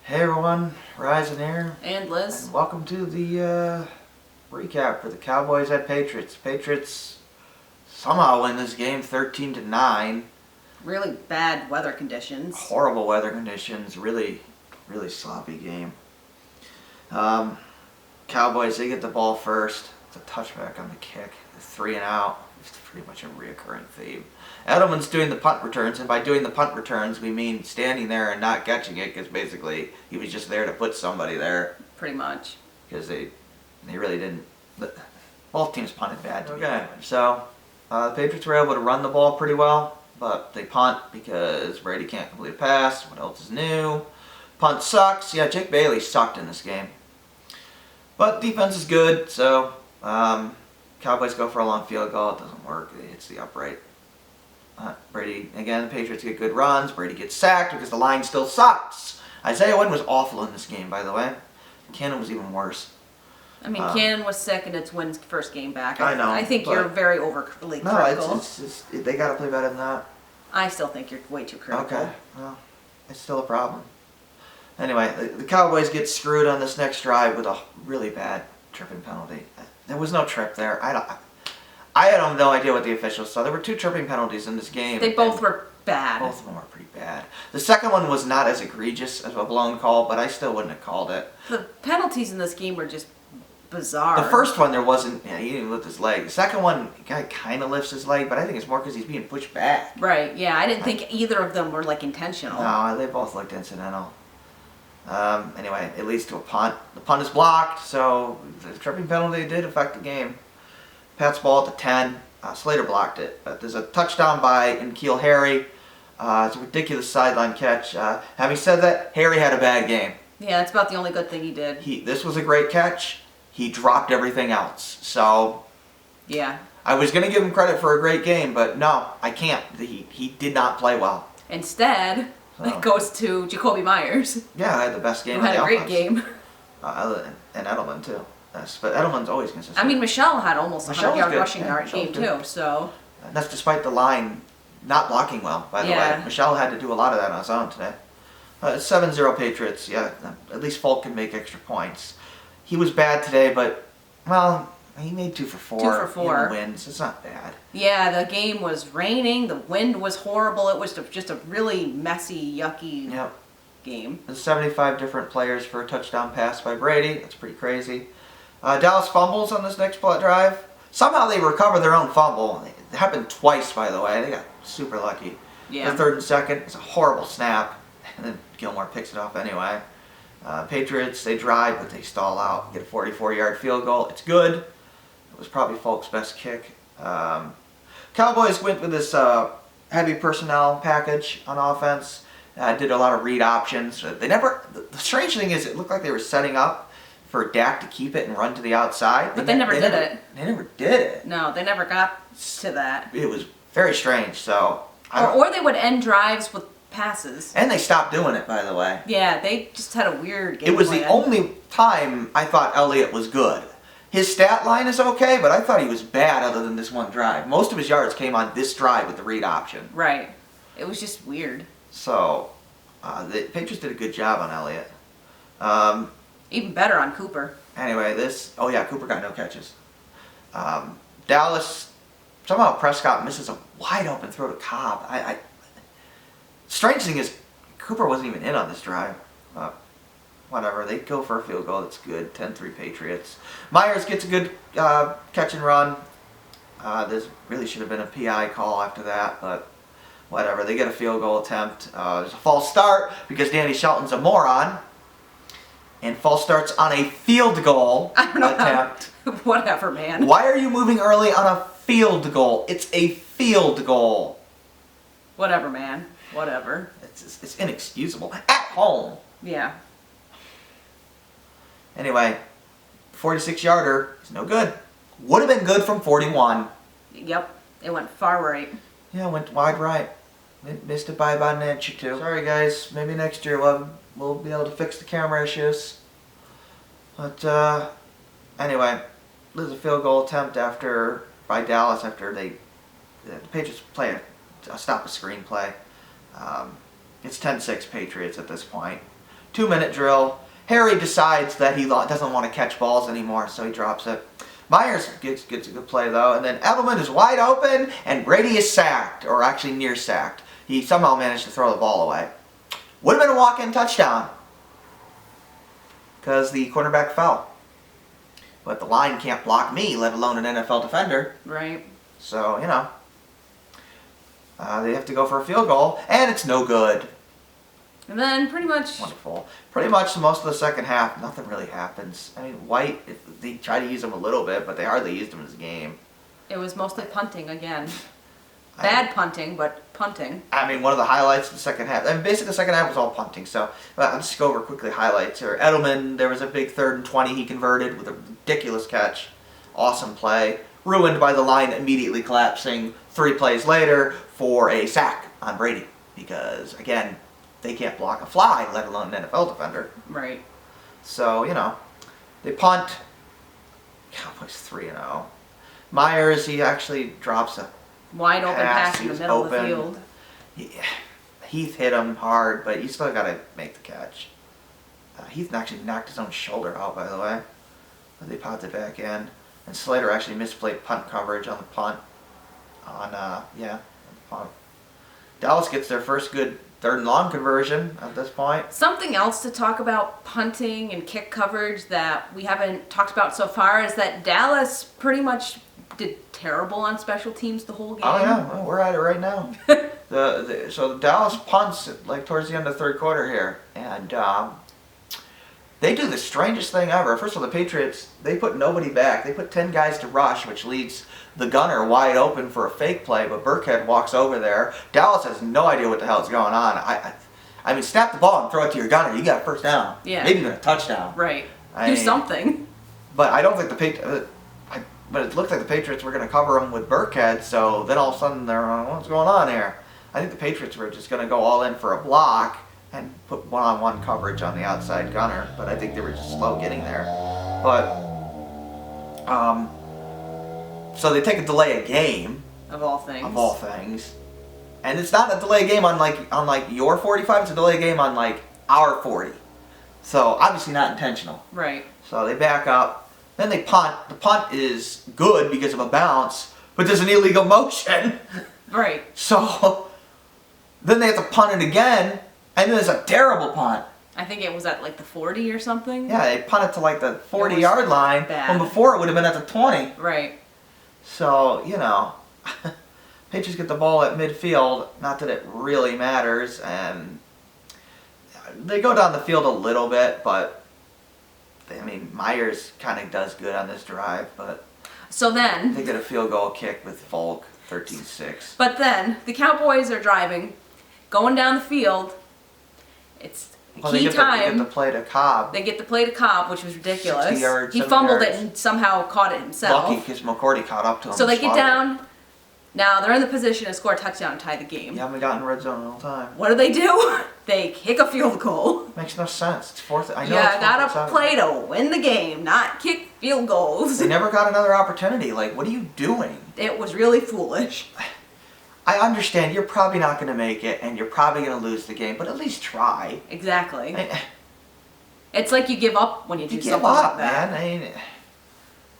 Hey everyone, Ryzen here. And Liz. And welcome to the recap for the Cowboys at Patriots. Patriots somehow win this game 13-9. Really bad weather conditions. Horrible weather conditions, really sloppy game. Cowboys, they get the ball first. It's a touchback on the kick. 3 and out. It's pretty much a reoccurring theme. Edelman's doing the punt returns, and by doing the punt returns, we mean standing there and not catching it, because basically he was just there to put somebody there. Pretty much. Because they really didn't. Both teams punted bad. Okay, so the Patriots were able to run the ball pretty well, but they punt because Brady can't complete a pass. What else is new? Punt sucks. Yeah, Jake Bailey sucked in this game. But defense is good, so Cowboys go for a long field goal. It doesn't work. It hits the upright. Brady, again, the Patriots get good runs. Brady gets sacked because the line still sucks. Isaiah Wynn was awful in this game, by the way. Cannon was even worse. I mean, Cannon was sick and it's Wynn's first game back. I know. I think you're very overly critical. No, it's they got to play better than that. I still think you're way too critical. Okay, well, it's still a problem. Anyway, the Cowboys get screwed on this next drive with a really bad tripping penalty. There was no trip there. I had no idea what the officials saw. There were 2 tripping penalties in this game. They both were bad. Both of them were pretty bad. The second one was not as egregious as a blown call, but I still wouldn't have called it. The penalties in this game were just bizarre. The first one, there wasn't, he didn't lift his leg. The second one, the guy kind of lifts his leg, but I think it's more because he's being pushed back. Right, yeah. I didn't think either of them were, intentional. No, they both looked incidental. Anyway, it leads to a punt. The punt is blocked, so the tripping penalty did affect the game. Pat's ball at the 10. Slater blocked it. But there's a touchdown by N'Keal Harry. It's a ridiculous sideline catch. Having said that, Harry had a bad game. Yeah, that's about the only good thing he did. This was a great catch. He dropped everything else. So, yeah. I was going to give him credit for a great game, but no, I can't. He did not play well. Instead, it goes to Jacoby Myers. Yeah, I had the best game who of the had a great offense. game. And Edelman, too. Yes, but Edelman's always consistent. I mean, Michel had almost a 100-yard rushing Michel's game, good. too, so... And that's despite the line not blocking well, by the way. Michel had to do a lot of that on his own today. 7-0 Patriots. Yeah, at least Folk can make extra points. He was bad today, but, well, he made 2 for 4. 2 for 4. He wins. It's not bad. Yeah, the game was raining. The wind was horrible. It was just a really messy, yucky game. There's 75 different players for a touchdown pass by Brady. That's pretty crazy. Dallas fumbles on this next drive. Somehow they recover their own fumble. It happened twice, by the way. They got super lucky. Yeah. The 3rd and 2nd, it's a horrible snap. And then Gilmore picks it off anyway. Patriots, they drive, but they stall out. Get a 44-yard field goal. It's good. It was probably Folk's best kick. Cowboys went with this heavy personnel package on offense. Did a lot of read options. The strange thing is, it looked like they were setting up for Dak to keep it and run to the outside. But they never did it. They never did it. No, they never got to that. It was very strange, so... Or they would end drives with passes. And they stopped doing it, by the way. Yeah, they just had a weird game It was plan. the only time I thought Elliott was good. His stat line is okay, but I thought he was bad other than this one drive. Most of his yards came on this drive with the read option. Right. It was just weird. So, the Patriots did a good job on Elliott. Even better on Cooper. Anyway, Cooper got no catches. Dallas, somehow Prescott misses a wide open throw to Cobb. Strange thing is, Cooper wasn't even in on this drive. Whatever, they go for a field goal. That's good. 10-3 Patriots. Meyers gets a good catch and run. This really should have been a PI call after that, but whatever. They get a field goal attempt. There's a false start because Danny Shelton's a moron. And false starts on a field goal attempt. Whatever, man. Why are you moving early on a field goal? It's a field goal. Whatever, man. Whatever. It's inexcusable. At home. Yeah. Anyway, 46-yarder is no good. Would have been good from 41. Yep. It went far right. Yeah, went wide right. Missed it by about an inch or 2. Sorry, guys. Maybe next year we'll be able to fix the camera issues. But anyway, there's a field goal attempt by Dallas after the Patriots play stop a screen play. It's 10-6 Patriots at this point. 2-minute drill. Harry decides that he doesn't want to catch balls anymore, so he drops it. Myers gets a good play, though, and then Edelman is wide open, and Brady is sacked, or actually near sacked. He somehow managed to throw the ball away. Would have been a walk-in touchdown, because the cornerback fell. But the line can't block me, let alone an NFL defender. Right. So, they have to go for a field goal, and it's no good. And then pretty much... Wonderful. Pretty much most of the second half, nothing really happens. I mean, White, they try to use him a little bit, but they hardly used him in this game. It was mostly punting again. Bad punting, but punting. I mean, one of the highlights of the second half. I mean, basically the second half was all punting. So I'll just go over quickly highlights here. Edelman, there was a big 3rd and 20 he converted with a ridiculous catch. Awesome play. Ruined by the line immediately collapsing 3 plays later for a sack on Brady. Because, again, they can't block a fly, let alone an NFL defender. Right. So, they punt. Cowboys 3-0. Meyers, he actually drops a wide open pass in the middle open. of the field. Heath hit him hard, but you still got to make the catch. Heath actually knocked his own shoulder out, by the way. But they popped it back in. And Slater actually misplayed punt coverage on the punt. On the punt. Dallas gets their first good 3rd and long conversion at this point. Something else to talk about punting and kick coverage that we haven't talked about so far is that Dallas pretty much did terrible on special teams the whole game. Oh yeah, well, we're at it right now. So Dallas punts like towards the end of the 3rd quarter here, and they do the strangest thing ever. First of all, the Patriots, they put nobody back. They put 10 guys to rush, which leads the gunner wide open for a fake play, but Burkhead walks over there. Dallas has no idea what the hell is going on. I mean, snap the ball and throw it to your gunner. You got a first down. Yeah. Maybe even a touchdown. Right. Do something. But I don't think but it looked like the Patriots were going to cover him with Burkhead, so then all of a sudden they're what's going on here? I think the Patriots were just going to go all in for a block and put one-on-one coverage on the outside gunner, but I think they were just slow getting there. But so they take a delay a game. Of all things. Of all things. And it's not a delay game on like your 45, it's a delay game on like our 40. So obviously not intentional. Right. So they back up. Then they punt. The punt is good because of a bounce, but there's an illegal motion. Right. So then they have to punt it again, and then there's a terrible punt. I think it was at like the 40 or something. Yeah, they punt it to like the 40-yard line. Bad. When before it would have been at the 20. Right. So, Patriots get the ball at midfield. Not that it really matters, and they go down the field a little bit, but Meyers kind of does good on this drive, but so then they get a field goal kick with Volk, 13-6. But then the Cowboys are driving, going down the field. It's key time. They get the play to Cobb. They get the play to Cobb, which was ridiculous. 60 yards, he 70 fumbled yards. it and somehow caught it himself. Lucky because McCourty caught up to him. So they and get swatted it. down. Now they're in the position to score a touchdown and tie the game. You haven't gotten red zone all the time. What do? They kick a field goal. Makes no sense. It's fourth. I know. Yeah, it's gotta 4th and 7. play to win the game, not kick field goals. They never got another opportunity. Like, what are you doing? It was really foolish. I understand you're probably not going to make it, and you're probably going to lose the game, but at least try. Exactly. It's like you give up when you do You something give up, like that. man.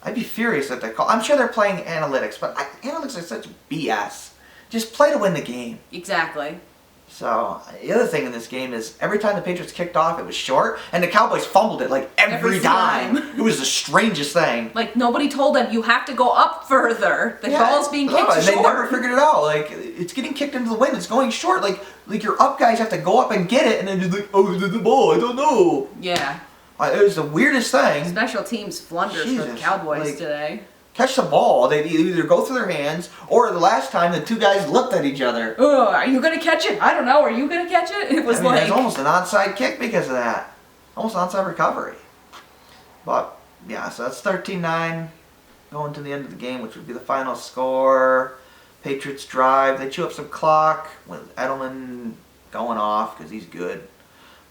I'd be furious if they call. I'm sure they're playing analytics, but analytics are such BS. Just play to win the game. Exactly. So, the other thing in this game is every time the Patriots kicked off, it was short, and the Cowboys fumbled it like every time. It was the strangest thing. Like, nobody told them, you have to go up further. The ball's being kicked short. They never figured it out. Like, it's getting kicked into the wind. It's going short. Like your up guys have to go up and get it, and then just like, oh, the ball, I don't know. Yeah. It was the weirdest thing. Special teams flunders for the Cowboys today. Catch the ball. They either go through their hands, or the last time the two guys looked at each other. Oh, are you going to catch it? I don't know. Are you going to catch it? It was like... It was almost an onside kick because of that. Almost an onside recovery. But, yeah, so that's 13-9 going to the end of the game, which would be the final score. Patriots drive. They chew up some clock with Edelman going off because he's good.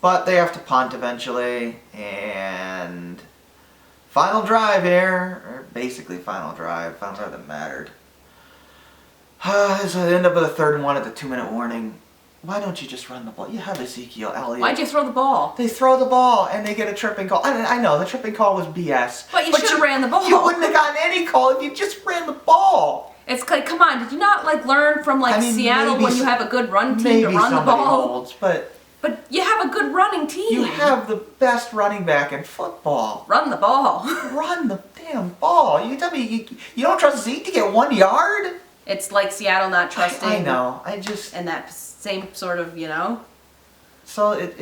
But they have to punt eventually, and final drive here, or basically final drive that mattered. So they end up with a 3rd and 1 at the 2-minute warning. why don't you just run the ball? You have Ezekiel Elliott. Why'd you throw the ball? They throw the ball and they get a tripping call. I know the tripping call was BS. But you should have ran the ball. You wouldn't have gotten any call if you just ran the ball. It's like, come on, did you not like learn from like Seattle when you have a good run team to run the ball? Holds, but you have a good running team. You have the best running back in football. Run the ball. Run the damn ball. You tell me you don't trust Zeke to get 1 yard? It's like Seattle not trusting. I know. And that same sort of, you know. So it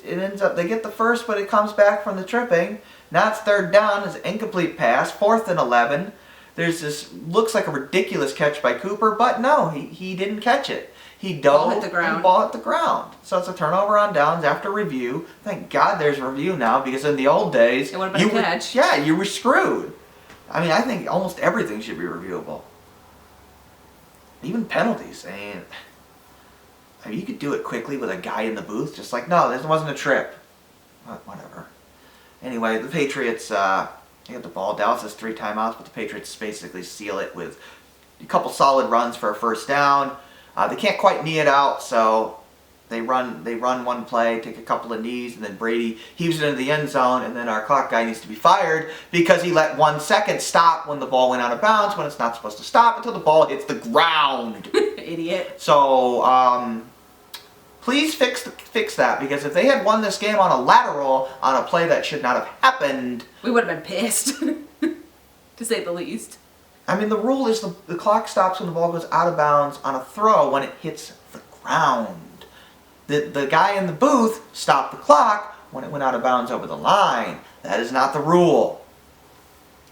ends up they get the first, but it comes back from the tripping. Now it's 3rd down. It's an incomplete pass. 4th and 11. There's this looks like a ridiculous catch by Cooper, but no, he didn't catch it. He dove and the ball hit the ground. So it's a turnover on downs after review. Thank God there's review now, because in the old days, it would have been a catch. You were screwed. I mean, I think almost everything should be reviewable. Even penalties. I mean, you could do it quickly with a guy in the booth, just like, no, this wasn't a trip. Whatever. Anyway, the Patriots, they get the ball. Dallas has 3 timeouts, but the Patriots basically seal it with a couple solid runs for a first down. They can't quite knee it out, so they run one play, take a couple of knees, and then Brady heaves it into the end zone, and then our clock guy needs to be fired because he let 1 second stop when the ball went out of bounds, when it's not supposed to stop until the ball hits the ground. Idiot. So, please fix that, because if they had won this game on a lateral, on a play that should not have happened, we would have been pissed, to say the least. I mean, the rule is the clock stops when the ball goes out of bounds on a throw when it hits the ground. The guy in the booth stopped the clock when it went out of bounds over the line. That is not the rule.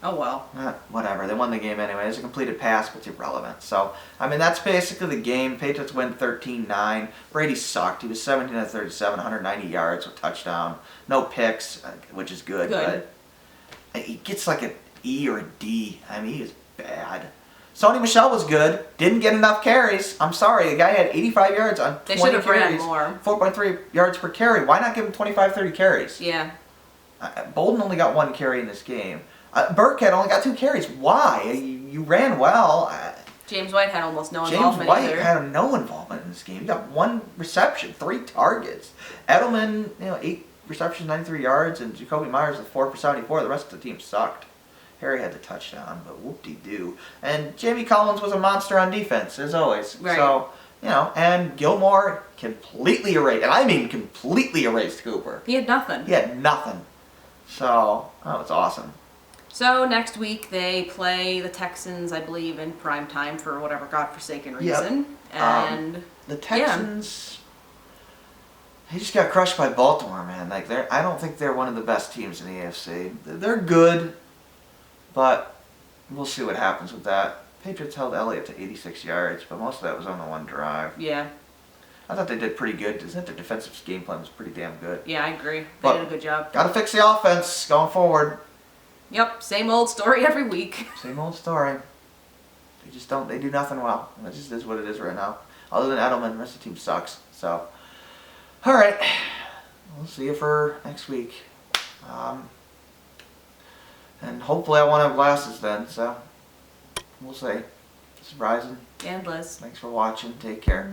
Oh, well. Whatever. They won the game anyway. It's a completed pass, but it's irrelevant. So, I mean, that's basically the game. Patriots win 13-9. Brady sucked. He was 17 of 37, 190 yards with touchdown. No picks, which is good. But he gets like an E or a D. I mean, he is bad. Sony Michel was good. Didn't get enough carries. I'm sorry. The guy had 85 yards on 20 carries. They should have ran more. 4.3 yards per carry. Why not give him 25, 30 carries? Yeah. Bolden only got 1 carry in this game. Burkhead only got 2 carries. Why? You ran well. James White had almost no involvement either. James White had no involvement in this game. He got 1 reception, 3 targets. Edelman, 8 receptions, 93 yards, and Jacoby Meyers with 4 for 74. The rest of the team sucked. Harry had the touchdown, but whoop-de-doo. And Jamie Collins was a monster on defense, as always. Right. So, and Gilmore completely erased, and I mean completely erased Cooper. He had nothing. He had nothing. So, that was awesome. So, next week they play the Texans, I believe, in prime time for whatever godforsaken reason. Yep. And the Texans... He just got crushed by Baltimore, man. Like I don't think they're one of the best teams in the AFC. They're good, but we'll see what happens with that. Patriots held Elliott to 86 yards, but most of that was on the 1 drive. Yeah. I thought they did pretty good. Isn't their defensive game plan was pretty damn good? Yeah, I agree. They did a good job. Got to fix the offense going forward. Yep, same old story every week. Same old story. They just don't. They do nothing well. That just is what it is right now. Other than Edelman, the rest of the team sucks. So. All right, we'll see you for next week. And hopefully I won't have glasses then, so we'll see. Surprising. And Liz. Thanks for watching. Take care.